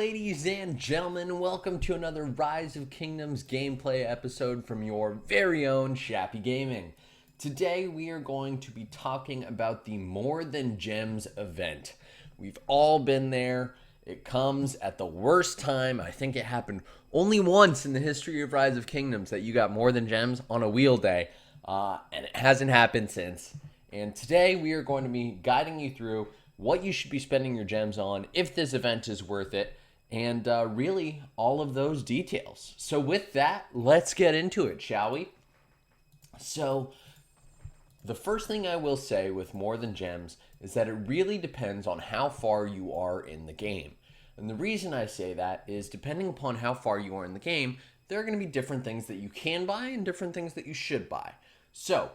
ladies and gentlemen. Welcome to another Rise of Kingdoms gameplay episode from your very own Shappy Gaming. Today, we are going to be talking about the More Than Gems event. We've all been there. It comes at the worst time. I think it happened only once in the history of Rise of Kingdoms that you got More Than Gems on a wheel day, and it hasn't happened since. And today, we are going to be guiding you through what you should be spending your gems on, if this event is worth it, and really all of those details. So with that, let's get into it, shall we? So the first thing I will say with More Than Gems is that it really depends on how far you are in the game. And the reason I say that is depending upon how far you are in the game, there are going to be different things that you can buy and different things that you should buy. So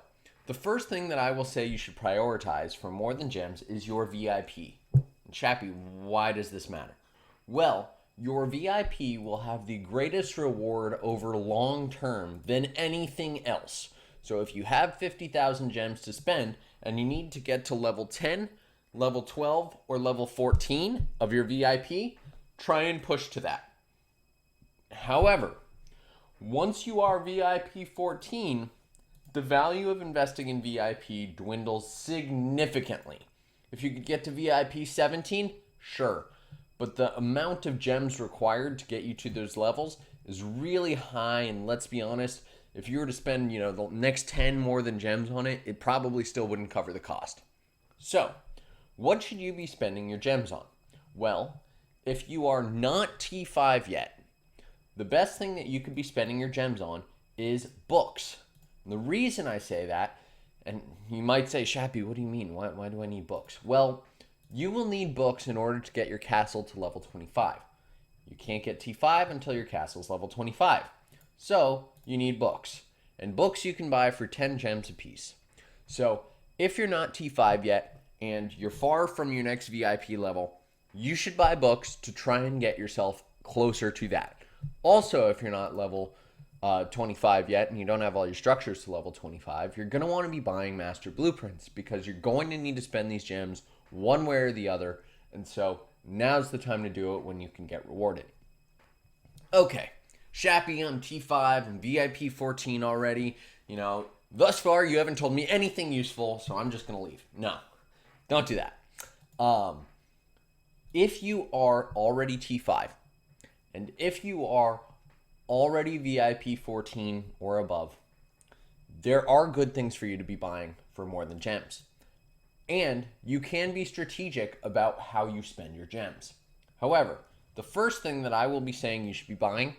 the first thing that I will say you should prioritize for More Than Gems is your VIP. And Shappy, why does this matter? Well, your VIP will have the greatest reward over long term than anything else. So if you have 50,000 gems to spend and you need to get to level 10, level 12, or level 14 of your VIP, try and push to that. However, once you are VIP 14, the value of investing in VIP dwindles significantly. If you could get to VIP 17, sure. But the amount of gems required to get you to those levels is really high. And let's be honest, if you were to spend, the next 10 More Than Gems on it, it probably still wouldn't cover the cost. So, what should you be spending your gems on? Well, if you are not T5 yet, the best thing that you could be spending your gems on is books. And the reason I say that, and you might say, Shappy, what do you mean? Why do I need books? Well, you will need books in order to get your castle to level 25. You can't get T5 until your castle's level 25. So, you need books. And books you can buy for 10 gems apiece. So, if you're not T5 yet, and you're far from your next VIP level, you should buy books to try and get yourself closer to that. Also, if you're not level 25 yet and you don't have all your structures to level 25, you're going to want to be buying master blueprints because you're going to need to spend these gems one way or the other. And so now's the time to do it when you can get rewarded. Okay, Shappy, I'm T5 and VIP 14 already. Thus far you haven't told me anything useful, so I'm just going to leave. No, don't do that. If you are already T5 and if you are already VIP 14 or above, there are good things for you to be buying for More Than Gems. And you can be strategic about how you spend your gems. However, the first thing that I will be saying you should be buying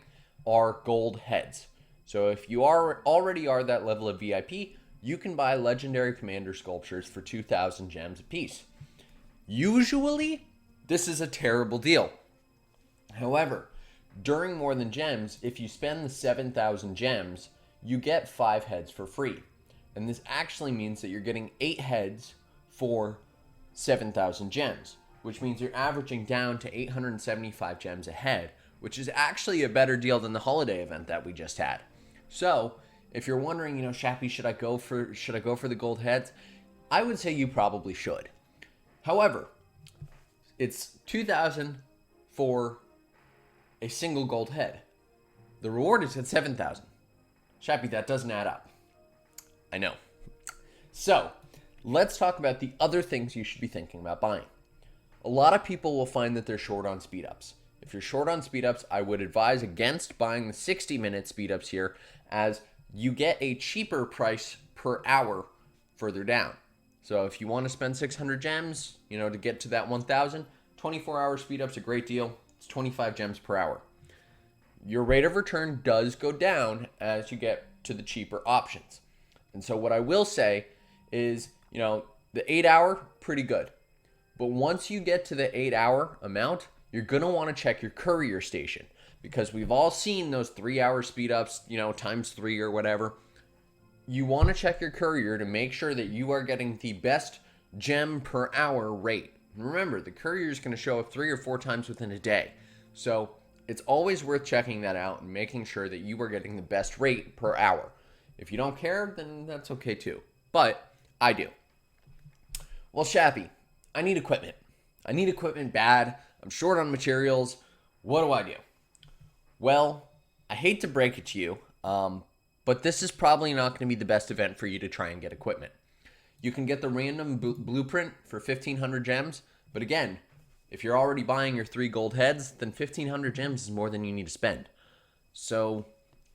are gold heads. So if you already are that level of VIP, you can buy legendary commander sculptures for 2,000 gems apiece. Usually, this is a terrible deal. However, during More Than Gems, if you spend the 7,000 gems, you get 5 heads for free. And this actually means that you're getting 8 heads for 7,000 gems, which means you're averaging down to 875 gems a head, which is actually a better deal than the holiday event that we just had. So, if you're wondering, Shappy, should I go for the gold heads? I would say you probably should. However, it's 2,000 for a single gold head. The reward is at 7,000. Shappy, that doesn't add up. I know. So, let's talk about the other things you should be thinking about buying. A lot of people will find that they're short on speed ups. If you're short on speed ups, I would advise against buying the 60-minute speed ups here, as you get a cheaper price per hour further down. So if you want to spend 600 gems, to get to that 1,000, 24-hour speed up's a great deal. It's 25 gems per hour. Your rate of return does go down as you get to the cheaper options. And so what I will say is, the 8-hour, pretty good. But once you get to the 8-hour amount, you're going to want to check your courier station, because we've all seen those 3-hour speed ups, times 3 or whatever. You want to check your courier to make sure that you are getting the best gem per hour rate. Remember, the courier is going to show up 3 or 4 times within a day. So it's always worth checking that out and making sure that you are getting the best rate per hour. If you don't care, then that's okay too. But I do. Well, Shappy, I need equipment. I need equipment bad. I'm short on materials. What do I do? Well, I hate to break it to you, but this is probably not going to be the best event for you to try and get equipment. You can get the random blueprint for 1,500 gems, but again, if you're already buying your 3 gold heads, then 1,500 gems is more than you need to spend. So,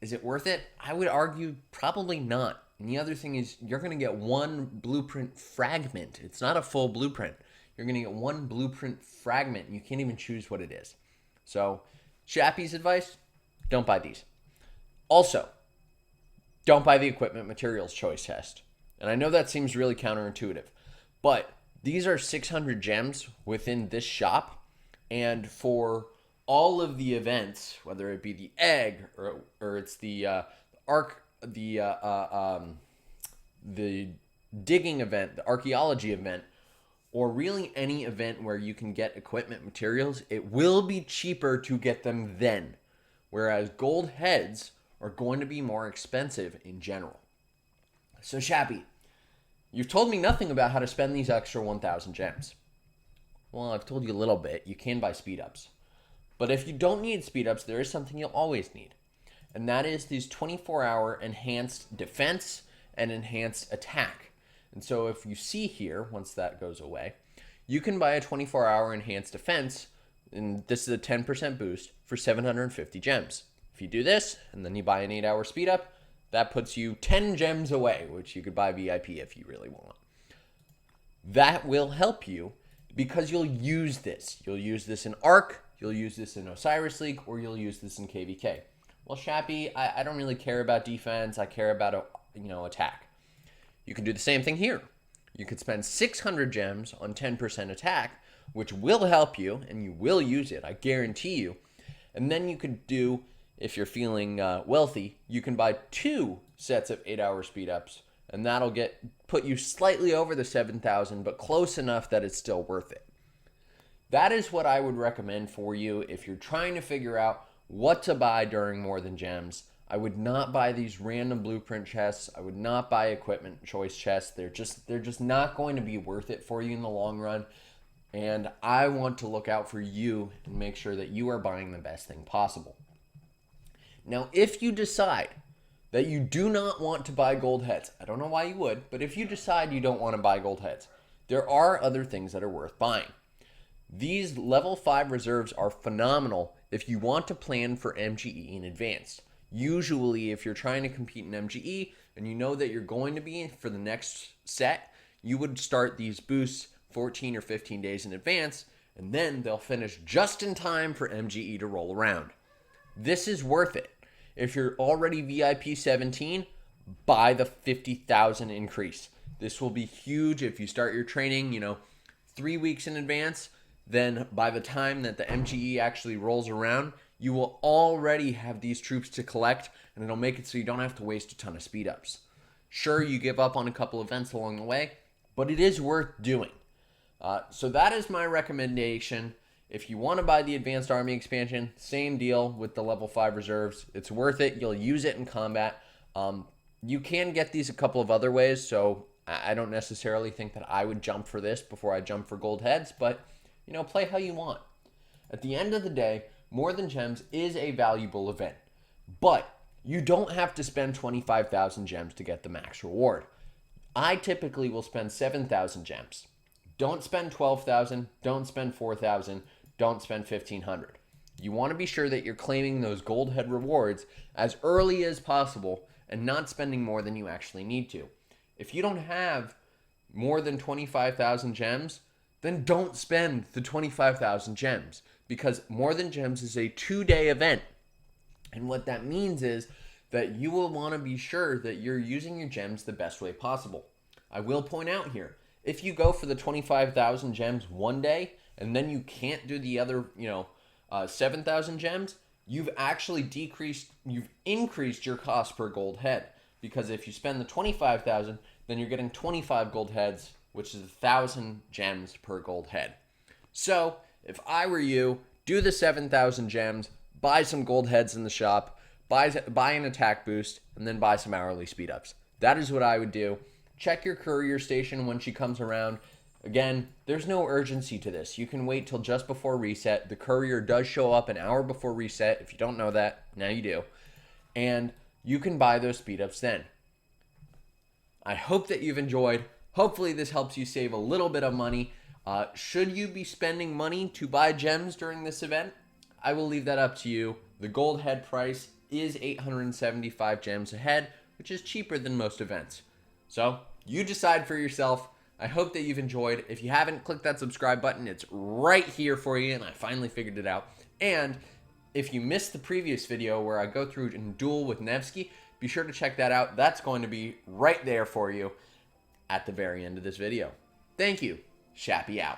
is it worth it? I would argue probably not. And the other thing is, you're going to get 1 blueprint fragment. It's not a full blueprint. You're going to get 1 blueprint fragment, and you can't even choose what it is. So, Shappy's advice, don't buy these. Also, don't buy the equipment materials choice test. And I know that seems really counterintuitive, but these are 600 gems within this shop, and for all of the events, whether it be the egg or it's the the digging event, the archaeology event, or really any event where you can get equipment materials, it will be cheaper to get them then. Whereas gold heads are going to be more expensive in general. So Shappy, you've told me nothing about how to spend these extra 1,000 gems. Well, I've told you a little bit. You can buy speed ups. But if you don't need speed ups, there is something you'll always need. And that is these 24-hour enhanced defense and enhanced attack. And so if you see here, once that goes away, you can buy a 24-hour enhanced defense, and this is a 10% boost for 750 gems. If you do this, and then you buy an 8-hour speed up, that puts you 10 gems away, which you could buy VIP if you really want. That will help you because you'll use this. You'll use this in Arc, you'll use this in Osiris League, or you'll use this in KVK. Well, Shappy, I don't really care about defense. I care about attack. You can do the same thing here. You could spend 600 gems on 10% attack, which will help you, and you will use it, I guarantee you. And then you could do, if you're feeling wealthy, you can buy 2 sets of 8-hour speed ups, and that'll put you slightly over the 7,000, but close enough that it's still worth it. That is what I would recommend for you if you're trying to figure out what to buy during More Than Gems. I would not buy these random blueprint chests. I would not buy equipment choice chests. They're just not going to be worth it for you in the long run. And I want to look out for you and make sure that you are buying the best thing possible. Now, if you decide that you do not want to buy gold heads, I don't know why you would, but if you decide you don't want to buy gold heads, there are other things that are worth buying. These level 5 reserves are phenomenal if you want to plan for MGE in advance. Usually, if you're trying to compete in MGE and you know that you're going to be for the next set, you would start these boosts 14 or 15 days in advance, and then they'll finish just in time for MGE to roll around. This is worth it. If you're already VIP 17, buy the 50,000 increase. This will be huge if you start your training, 3 weeks in advance. Then by the time that the MGE actually rolls around, you will already have these troops to collect, and it'll make it so you don't have to waste a ton of speed ups. Sure, you give up on a couple events along the way, but it is worth doing. So that is my recommendation. If you want to buy the Advanced Army expansion, same deal with the level 5 reserves. It's worth it. You'll use it in combat. You can get these a couple of other ways, so I don't necessarily think that I would jump for this before I jump for gold heads, but play how you want. At the end of the day, More Than Gems is a valuable event, but you don't have to spend 25,000 gems to get the max reward. I typically will spend 7,000 gems. Don't spend 12,000, don't spend 4,000, don't spend 1,500. You want to be sure that you're claiming those gold head rewards as early as possible and not spending more than you actually need to. If you don't have more than 25,000 gems, then don't spend the 25,000 gems, because More Than Gems is a 2-day event. And what that means is that you will want to be sure that you're using your gems the best way possible. I will point out here, if you go for the 25,000 gems one day and then you can't do the other, 7,000 gems, you've increased your cost per gold head. Because if you spend the 25,000, then you're getting 25 gold heads, which is 1,000 gems per gold head. So if I were you, do the 7,000 gems, buy some gold heads in the shop, buy an attack boost, and then buy some hourly speed ups. That is what I would do. Check your courier station when she comes around. Again, there's no urgency to this. You can wait till just before reset. The courier does show up an hour before reset. If you don't know that, now you do. And you can buy those speed ups then. I hope that you've enjoyed. Hopefully this helps you save a little bit of money. Should you be spending money to buy gems during this event? I will leave that up to you. The gold head price is 875 gems a head, which is cheaper than most events. So you decide for yourself. I hope that you've enjoyed. If you haven't, click that subscribe button. It's right here for you, and I finally figured it out. And if you missed the previous video where I go through and duel with Nevsky, be sure to check that out. That's going to be right there for you at the very end of this video. Thank you. Shappy out.